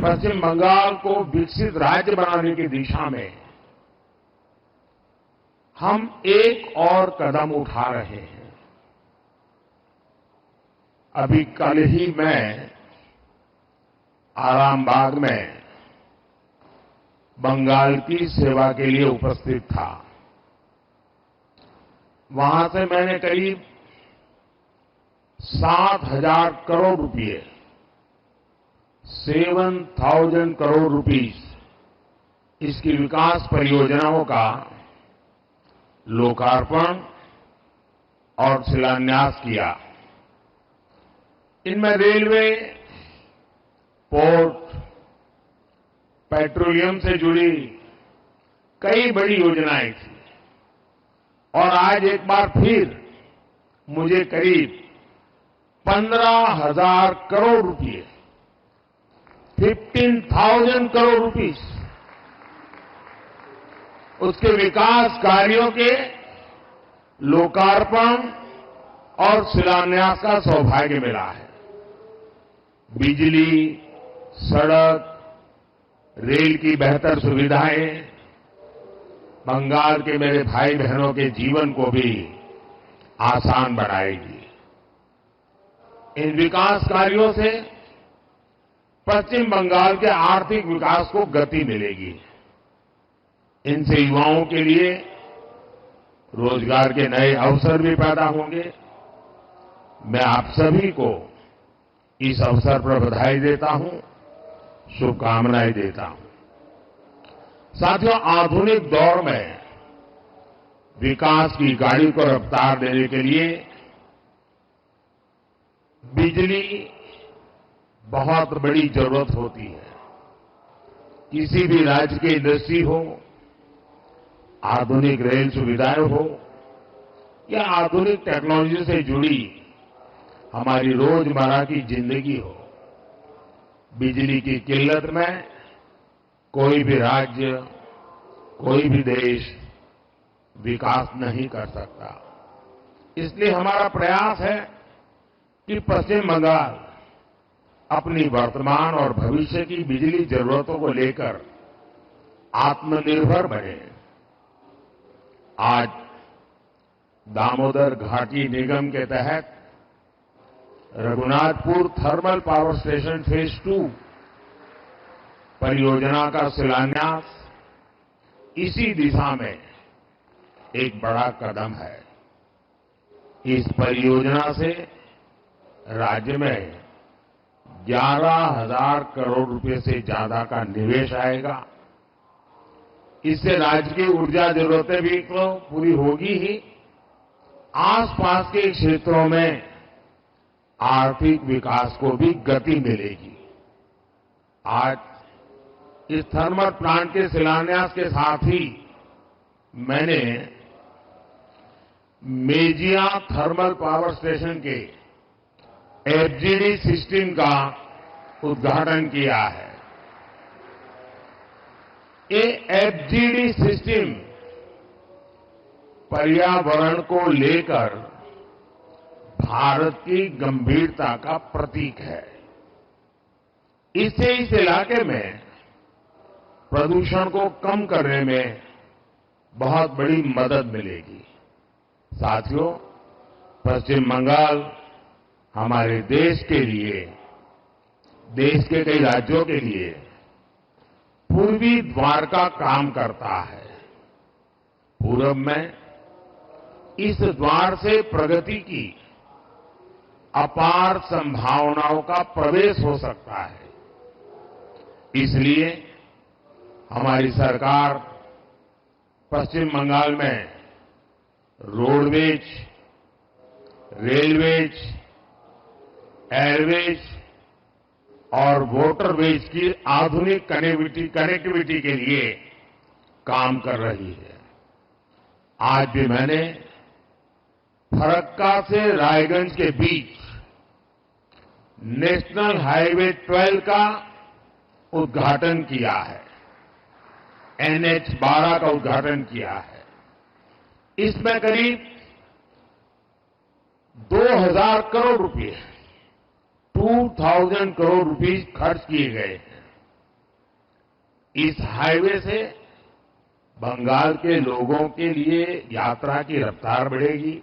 पश्चिम बंगाल को विकसित राज्य बनाने की दिशा में हम एक और कदम उठा रहे हैं। अभी कल ही मैं आरामबाग में बंगाल की सेवा के लिए उपस्थित था। वहां से मैंने करीब 7,000 करोड़ रुपए 7,000 करोड़ रुपीस इसकी विकास परियोजनाओं का लोकार्पण और शिलान्यास किया। इनमें रेलवे, पोर्ट, पेट्रोलियम से जुड़ी कई बड़ी योजनाएं थी और आज एक बार फिर मुझे करीब 15,000 करोड़ रुपए 15,000 करोड़ रुपीस उसके विकास कार्यों के लोकार्पण और शिलान्यास का सौभाग्य मिला है। बिजली, सड़क, रेल की बेहतर सुविधाएं बंगाल के मेरे भाई बहनों के जीवन को भी आसान बनाएगी। इन विकास कार्यों से पश्चिम बंगाल के आर्थिक विकास को गति मिलेगी। इनसे युवाओं के लिए रोजगार के नए अवसर भी पैदा होंगे। मैं आप सभी को इस अवसर पर बधाई देता हूं, शुभकामनाएं देता हूं। साथियों, आधुनिक दौर में विकास की गाड़ी को रफ्तार देने के लिए बिजली बहुत बड़ी जरूरत होती है। किसी भी राज्य की इंडस्ट्री हो, आधुनिक रेल सुविधाएं हो या आधुनिक टेक्नोलॉजी से जुड़ी हमारी रोजमर्रा की जिंदगी हो, बिजली की किल्लत में कोई भी राज्य, कोई भी देश विकास नहीं कर सकता। इसलिए हमारा प्रयास है कि पश्चिम बंगाल अपनी वर्तमान और भविष्य की बिजली जरूरतों को लेकर आत्मनिर्भर बने। आज दामोदर घाटी निगम के तहत Raghunathpur thermal power station phase 2 परियोजना का शिलान्यास इसी दिशा में एक बड़ा कदम है। इस परियोजना से राज्य में 11,000 करोड़ रुपए से ज्यादा का निवेश आएगा। इससे राज्य की ऊर्जा जरूरतें भी तो पूरी होगी ही, आसपास के क्षेत्रों में आर्थिक विकास को भी गति मिलेगी। आज इस थर्मल प्लांट के शिलान्यास के साथ ही मैंने मेजिया थर्मल पावर स्टेशन के एफजीडी सिस्टम का उद्घाटन किया है। ये एफजीडी सिस्टम पर्यावरण को लेकर भारत की गंभीरता का प्रतीक है। इससे इस इलाके में प्रदूषण को कम करने में बहुत बड़ी मदद मिलेगी। साथियों, पश्चिम बंगाल हमारे देश के लिए, देश के कई राज्यों के लिए पूर्वी द्वार का काम करता है। पूरब में इस द्वार से प्रगति की अपार संभावनाओं का प्रवेश हो सकता है। इसलिए हमारी सरकार पश्चिम बंगाल में रोडवेज, रेलवेज, एयरवेज और वाटरवेज की आधुनिक कनेक्टिविटी के लिए काम कर रही है। आज भी मैंने फरक्का से रायगंज के बीच नेशनल हाईवे 12 का उद्घाटन किया है। NH-12 का उद्घाटन किया है। इसमें करीब 2,000 करोड़ रुपए 2,000 करोड़ रुपए खर्च किए गए हैं। इस हाईवे से बंगाल के लोगों के लिए यात्रा की रफ्तार बढ़ेगी,